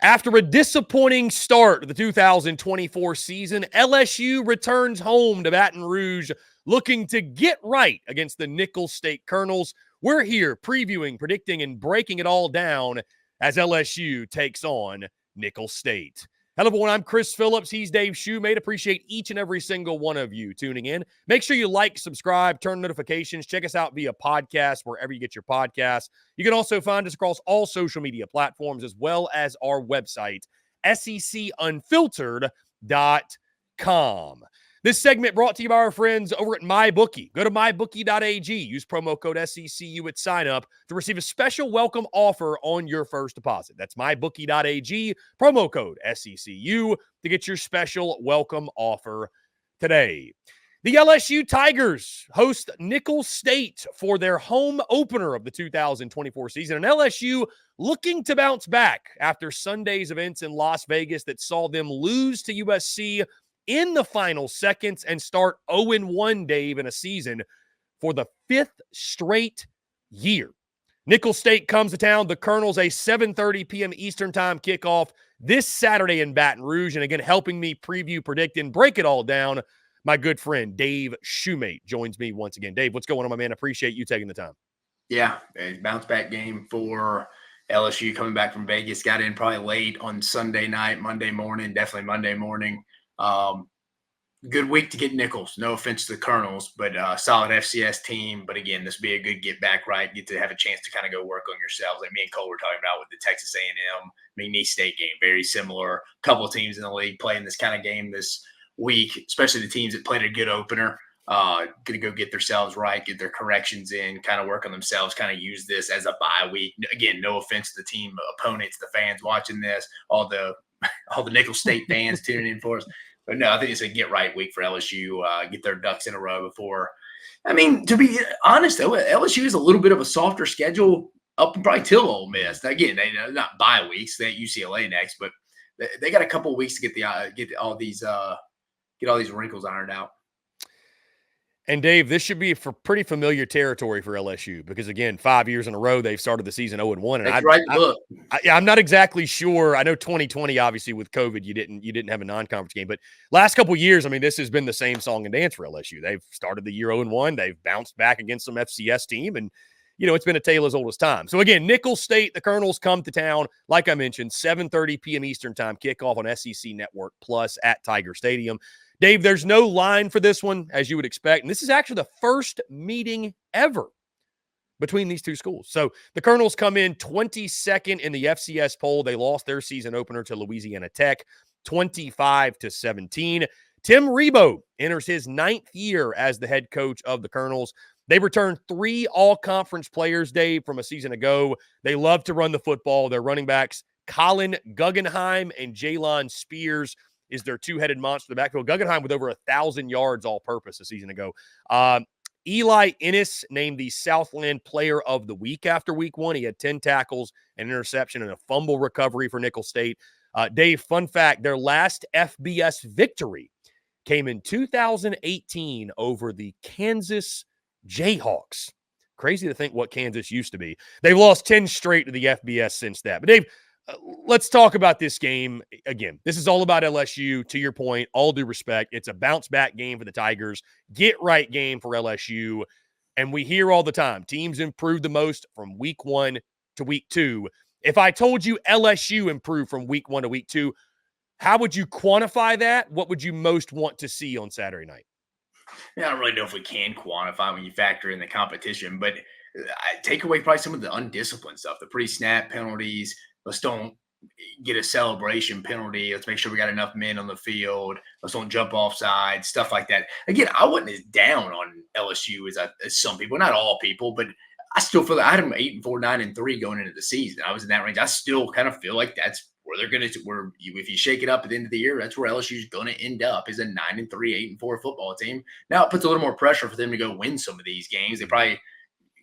After a disappointing start to the 2024 season, LSU returns home to Baton Rouge looking to get right against the Nicholls State Colonels. We're here previewing, predicting, and breaking it all down as LSU takes on Nicholls State. Hello, everyone. I'm Chris Phillips. He's Dave Shumate. Appreciate each and every single one of you tuning in. Make sure you like, subscribe, turn notifications. Check us out via podcast, wherever you get your podcasts. You can also find us across all social media platforms, as well as our website, SECUnfiltered.com. This segment brought to you by our friends over at MYBOOKIE. Go to mybookie.ag. Use promo code SECU at sign up to receive a special welcome offer on your first deposit. That's mybookie.ag, promo code SECU to get your special welcome offer today. The LSU Tigers host Nicholls State for their home opener of the 2024 season. And LSU looking to bounce back after Sunday's events in Las Vegas that saw them lose to USC in the final seconds and start 0-1, Dave, in a season for the fifth straight year. Nicholls State comes to town. The Colonels, a 7:30 p.m. Eastern time kickoff this Saturday in Baton Rouge. And again, helping me preview, predict, and break it all down, my good friend Dave Shumate joins me once again. Dave, what's going on, my man? Appreciate you taking the time. Yeah, a bounce-back game for LSU coming back from Vegas. Got in probably late on Sunday night, Monday morning, definitely Monday morning. Good week to get Nicholls. No offense to the Colonels, but solid FCS team. But again, this will be a good get back, right? Get to have a chance to kind of go work on yourselves. Like me and Cole were talking about with the Texas A&M McNeese State game. Very similar. Couple of teams in the league playing this kind of game this week, especially the teams that played a good opener. Going to go get themselves right, get their corrections in, kind of work on themselves, kind of use this as a bye week. Again, no offense to the team opponents, the fans watching this, all the Nicholls State fans tuning in for us. But no, I think it's a get right week for LSU, get their ducks in a row before. I mean, to be honest, though, LSU is a little bit of a softer schedule up and probably till Ole Miss. Again, they not bye weeks. They have UCLA next, but they got a couple of weeks to get all these wrinkles ironed out. And Dave, this should be for pretty familiar territory for LSU because, again, 5 years in a row they've started the season 0-1. And That's right. Look, I'm not exactly sure. I know 2020, obviously, with COVID, you didn't have a non-conference game. But last couple of years, I mean, this has been the same song and dance for LSU. They've started the year 0-1. They've bounced back against some FCS team, and it's been a tale as old as time. So again, Nicholls State, the Colonels come to town, like I mentioned, 7:30 p.m. Eastern time kickoff on SEC Network Plus at Tiger Stadium. Dave, there's no line for this one, as you would expect. And this is actually the first meeting ever between these two schools. So the Colonels come in 22nd in the FCS poll. They lost their season opener to Louisiana Tech, 25-17. Tim Rebowe enters his 9th year as the head coach of the Colonels. They returned 3 all-conference players, Dave, from a season ago. They love to run the football. Their running backs, Colin Guggenheim and Jaylon Spears, is their two-headed monster in the backfield. Guggenheim with over 1,000 yards all-purpose a season ago. Eli Ennis named the Southland Player of the Week after week 1. He had 10 tackles, an interception, and a fumble recovery for Nicholls State. Dave, fun fact, their last FBS victory came in 2018 over the Kansas Jayhawks. Crazy to think what Kansas used to be. They've lost 10 straight to the FBS since that. But Dave, let's talk about this game. Again, this is all about LSU. To your point, all due respect, it's a bounce-back game for the Tigers, get-right game for LSU. And we hear all the time, teams improve the most from week 1 to week 2. If I told you LSU improved from week 1 to week 2, how would you quantify that? What would you most want to see on Saturday night? Yeah, I don't really know if we can quantify when you factor in the competition, but I take away probably some of the undisciplined stuff, the pre-snap penalties. Let's don't get a celebration penalty. Let's make sure we got enough men on the field. Let's don't jump offside, stuff like that. Again, I wasn't as down on LSU as some people, not all people, but I still feel like I had them 8-4, 9-3 going into the season. I was in that range. I still kind of feel like that's where they're going to, if you shake it up at the end of the year, that's where LSU is going to end up, is a 9-3, 8-4 football team. Now it puts a little more pressure for them to go win some of these games. They probably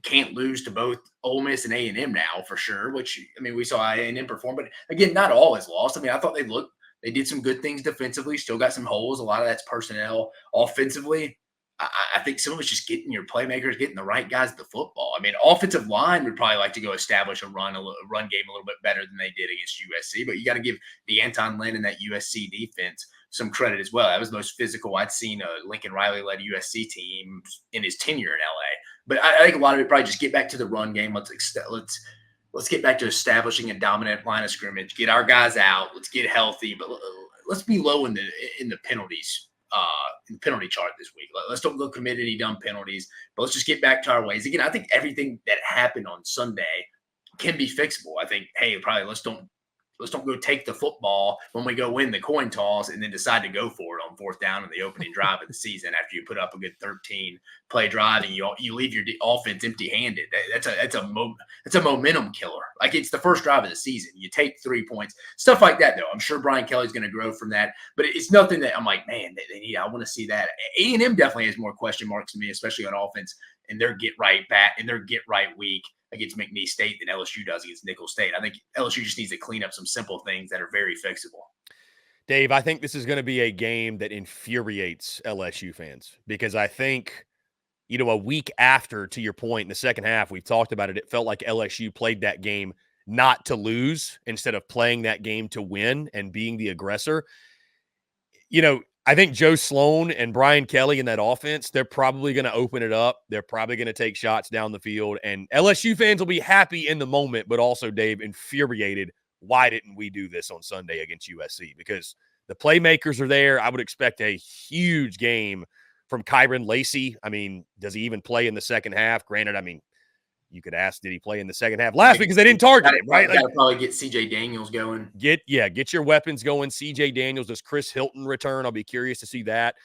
can't lose to both Ole Miss and A&M now for sure, which, I mean, we saw A&M perform, but again, not all is lost. I mean, I thought they did some good things defensively, still got some holes. A lot of that's personnel. Offensively, I think some of it's just getting your playmakers, getting the right guys the football. I mean, offensive line would probably like to go establish a run game a little bit better than they did against USC, but you got to give the Anton Lynn and that USC defense some credit as well. That was the most physical I'd seen a Lincoln Riley-led USC team in his tenure in LA. But I think a lot of it probably just get back to the run game. Let's get back to establishing a dominant line of scrimmage. Get our guys out. Let's get healthy, but let's be low in the penalties. In the penalty chart this week. Let's don't go commit any dumb penalties, but let's just get back to our ways. Again, I think everything that happened on Sunday can be fixable. I think, hey, probably let's don't go take the football when we go win the coin toss and then decide to go for it on fourth down in the opening drive of the season after you put up a good 13-play drive and you leave your offense empty-handed. That's a momentum killer. Like, it's the first drive of the season. You take 3 points, stuff like that. Though I'm sure Brian Kelly's going to grow from that, but it's nothing that I'm like, man, they need. I want to see that. A&M definitely has more question marks to me, especially on offense and their get right week against McNeese State than LSU does against Nicholls State. I think LSU just needs to clean up some simple things that are very fixable. Dave, I think this is going to be a game that infuriates LSU fans because I think, a week after, to your point, in the second half, we've talked about it, it felt like LSU played that game not to lose instead of playing that game to win and being the aggressor. I think Joe Sloan and Brian Kelly in that offense, they're probably going to open it up. They're probably going to take shots down the field. And LSU fans will be happy in the moment, but also, Dave, infuriated. Why didn't we do this on Sunday against USC? Because the playmakers are there. I would expect a huge game from Kyren Lacy. I mean, does he even play in the second half? Granted, I mean, you could ask, did he play in the second half last week because they didn't target him, right? Got to probably get CJ Daniels going. Get your weapons going. CJ Daniels, does Chris Hilton return? I'll be curious to see that.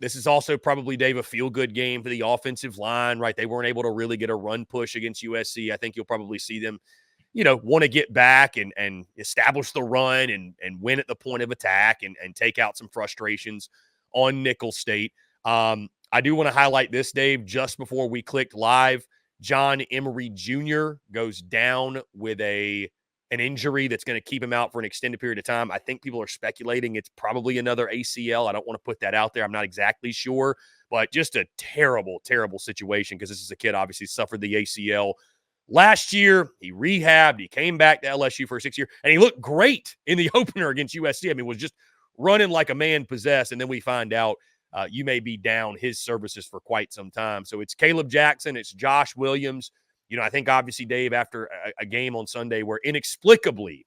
This is also probably, Dave, a feel-good game for the offensive line, right? They weren't able to really get a run push against USC. I think you'll probably see them, want to get back and establish the run and win at the point of attack and take out some frustrations on Nicholls State. I do want to highlight this, Dave, just before we clicked live. John Emery Jr. goes down with an injury that's going to keep him out for an extended period of time. I think people are speculating it's probably another ACL. I don't want to put that out there. I'm not exactly sure, but just a terrible, terrible situation because this is a kid obviously suffered the ACL last year. He rehabbed. He came back to LSU for a 6-year, and he looked great in the opener against USC. I mean, was just running like a man possessed, and then we find out you may be down his services for quite some time. So it's Caleb Jackson. It's Josh Williams. I think obviously, Dave, after a game on Sunday where inexplicably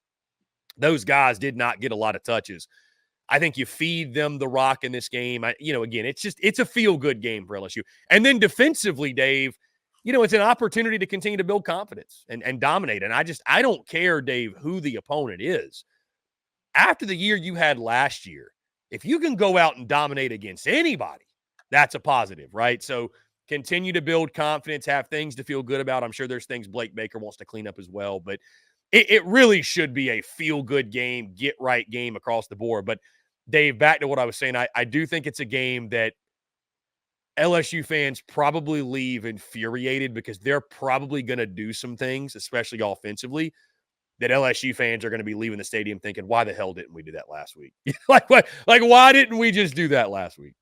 those guys did not get a lot of touches, I think you feed them the rock in this game. Again, it's a feel-good game for LSU. And then defensively, Dave, it's an opportunity to continue to build confidence and dominate. And I don't care, Dave, who the opponent is. After the year you had last year, if you can go out and dominate against anybody, that's a positive, right? So continue to build confidence, have things to feel good about. I'm sure there's things Blake Baker wants to clean up as well, but it really should be a feel-good game, get-right game across the board. But, Dave, back to what I was saying, I do think it's a game that LSU fans probably leave infuriated because they're probably going to do some things, especially offensively, that LSU fans are going to be leaving the stadium thinking, why the hell didn't we do that last week? Why didn't we just do that last week?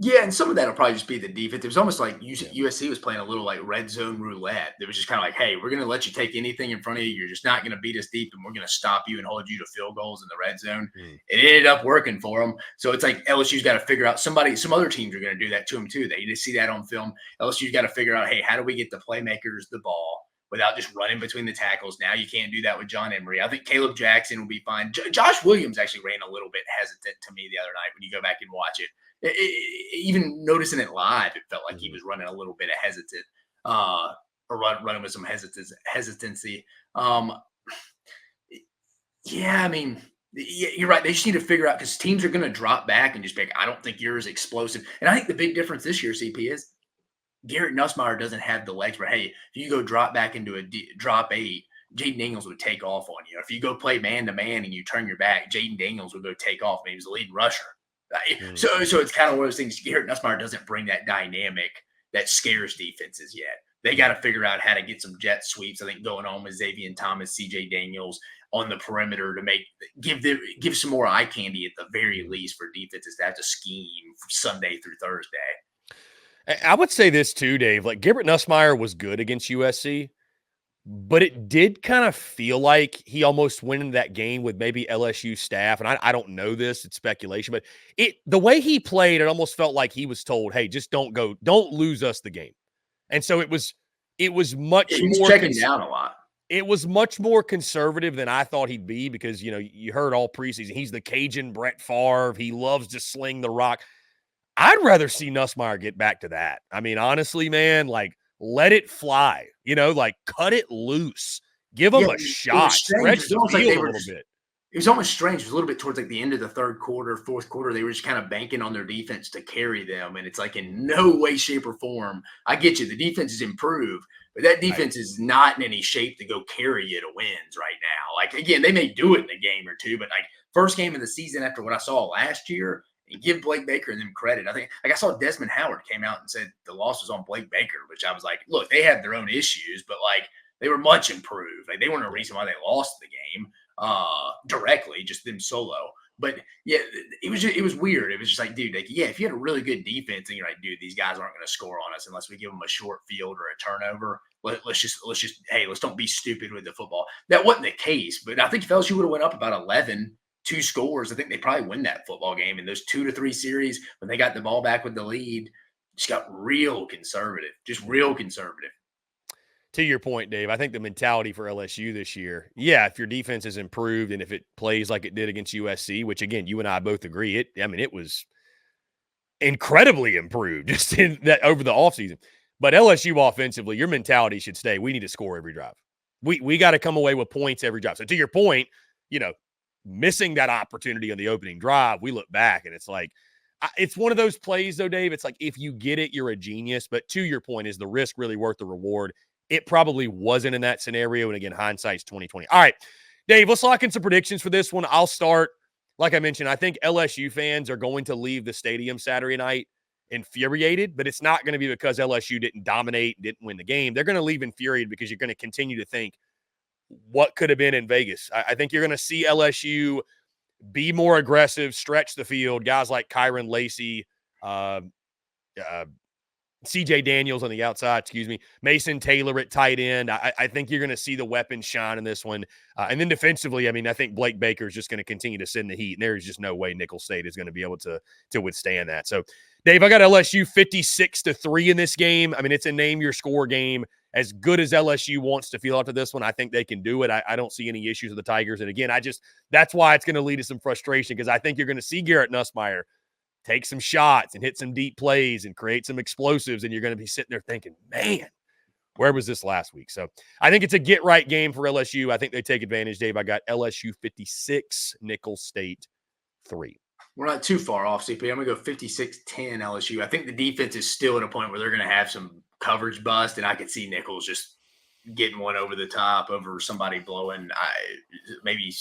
Yeah, and some of that will probably just be the defense. It was almost like USC was playing a little like red zone roulette. It was just kind of like, hey, we're going to let you take anything in front of you. You're just not going to beat us deep, and we're going to stop you and hold you to field goals in the red zone. It ended up working for them. So it's like LSU's got to figure out some other teams are going to do that to them too. They just see that on film. LSU's got to figure out, hey, how do we get the playmakers the ball without just running between the tackles? Now you can't do that with John Emery. I think Caleb Jackson will be fine. Josh Williams actually ran a little bit hesitant to me the other night when you go back and watch it. Even noticing it live, it felt like he was running a little bit of hesitant or running with some hesitancy. Yeah, I mean, you're right. They just need to figure out because teams are going to drop back and just be like, I don't think you're as explosive. And I think the big difference this year, CP, is Garrett Nussmeier doesn't have the legs. But hey, if you go drop back into a drop 8, Jaden Daniels would take off on you. If you go play man-to-man and you turn your back, Jaden Daniels would go take off. Maybe he's the leading rusher. So it's kind of one of those things. Garrett Nussmeier doesn't bring that dynamic that scares defenses yet. They got to figure out how to get some jet sweeps, I think, going on with Xavier Thomas, CJ Daniels on the perimeter to give some more eye candy at the very least for defenses to have to scheme from Sunday through Thursday. I would say this too, Dave. Like Garrett Nussmeier was good against USC, but it did kind of feel like he almost went into that game with maybe LSU staff. And I don't know this, it's speculation, but the way he played, it almost felt like he was told, hey, just don't lose us the game. And so it was much He's more checking down a lot. It was much more conservative than I thought he'd be because, you heard all preseason. He's the Cajun Brett Favre. He loves to sling the rock. I'd rather see Nussmeier get back to that. I mean, honestly, man, like, let it fly. Like, cut it loose. Give them a shot. Stretch the field a little bit. It was almost strange. It was a little bit towards like the end of the third quarter, fourth quarter. They were just kind of banking on their defense to carry them. And it's like in no way, shape, or form. I get you. The defense has improved, but that defense is not in any shape to go carry you to wins right now. Like, again, they may do it in a game or two, but like first game of the season after what I saw last year, and give Blake Baker and them credit. I think, like I saw Desmond Howard came out and said the loss was on Blake Baker, which I was like, look, they had their own issues, but like they were much improved. Like they weren't a reason why they lost the game directly, just them solo. But yeah, it was weird. It was just like, dude, like, yeah, if you had a really good defense and you're like, dude, these guys aren't going to score on us unless we give them a short field or a turnover. Let's just, hey, let's don't be stupid with the football. That wasn't the case, but I think if LSU would have went up about 11, 2 scores, I think they probably win that football game. In those 2 to 3 series, when they got the ball back with the lead, just got real conservative, To your point, Dave, I think the mentality for LSU this year, yeah, if your defense is improved and if it plays like it did against USC, which again, you and I both agree, it was incredibly improved just in that over the offseason. But LSU offensively, your mentality should stay. We need to score every drive. We got to come away with points every drive. So to your point, missing that opportunity on the opening drive, we look back and it's like, it's one of those plays though, Dave. It's like, if you get it, you're a genius. But to your point, is the risk really worth the reward? It probably wasn't in that scenario. And again, hindsight's 2020. All right, Dave, let's lock in some predictions for this one. I'll start. Like I mentioned, I think LSU fans are going to leave the stadium Saturday night infuriated, but it's not going to be because LSU didn't dominate, didn't win the game. They're going to leave infuriated because you're going to continue to think, what could have been in Vegas? I think you're going to see LSU be more aggressive, stretch the field. Guys like Kyren Lacy, CJ Daniels on the outside, Mason Taylor at tight end. I think you're going to see the weapons shine in this one. And then defensively, I think Blake Baker is just going to continue to send the heat, and there's just no way Nicholls State is going to be able to withstand that. So, Dave, I got LSU 56-3 in this game. It's a name your score game. As good as LSU wants to feel after this one, I think they can do it. I don't see any issues with the Tigers. And again, that's why it's going to lead to some frustration, because I think you're going to see Garrett Nussmeier take some shots and hit some deep plays and create some explosives, and you're going to be sitting there thinking, man, where was this last week? So I think it's a get-right game for LSU. I think they take advantage, Dave. I got LSU 56, Nicholls State 3. We're not too far off, CP. I'm going to go 56-10 LSU. I think the defense is still at a point where they're going to have some coverage bust, and I could see Nicholls just getting one over the top over somebody blowing maybe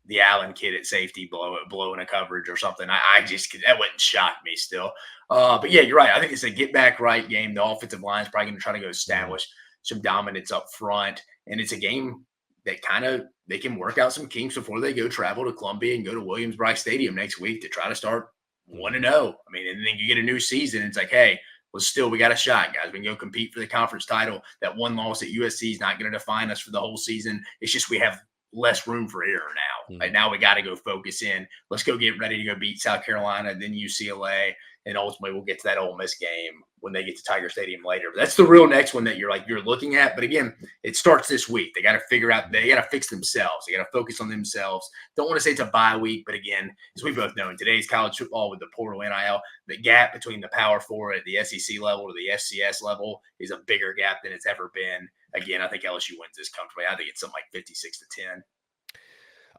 the Allen kid at safety blowing a coverage or something. That wouldn't shock me still. But yeah, you're right. I think it's a get back right game. The offensive line is probably going to try to go establish some dominance up front, and it's a game that they can work out some kinks before they go travel to Columbia and go to Williams-Brice Stadium next week to try to start 1-0. And then you get a new season. It's like, hey, we got a shot, guys. We can go compete for the conference title. That one loss at USC is not going to define us for the whole season. It's just we have less room for error now. Right now, we got to go focus in. Let's go get ready to go beat South Carolina, then UCLA, and ultimately we'll get to that Ole Miss game when they get to Tiger Stadium later. But that's the real next one that you're looking at. But again, it starts this week. They got to figure out. They got to fix themselves. They got to focus on themselves. Don't want to say it's a bye week, but again, as we both know, in today's college football with the portal NIL, the gap between the Power Four at the SEC level to the FCS level is a bigger gap than it's ever been. Again, I think LSU wins this comfortably. I think it's something like 56-10.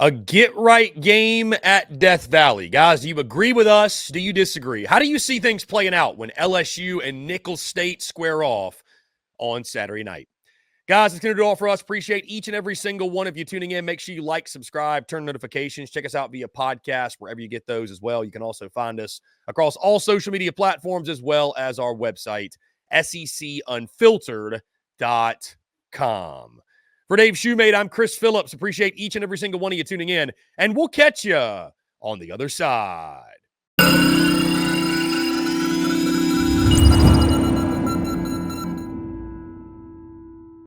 A get-right game at Death Valley. Guys, do you agree with us? Do you disagree? How do you see things playing out when LSU and Nicholls State square off on Saturday night? Guys, it's going to do all for us. Appreciate each and every single one of you tuning in. Make sure you like, subscribe, turn notifications. Check us out via podcast, wherever you get those as well. You can also find us across all social media platforms as well as our website, SECUnfiltered.com. For Dave Shumate, I'm Chris Phillips. Appreciate each and every single one of you tuning in, and we'll catch you on the other side.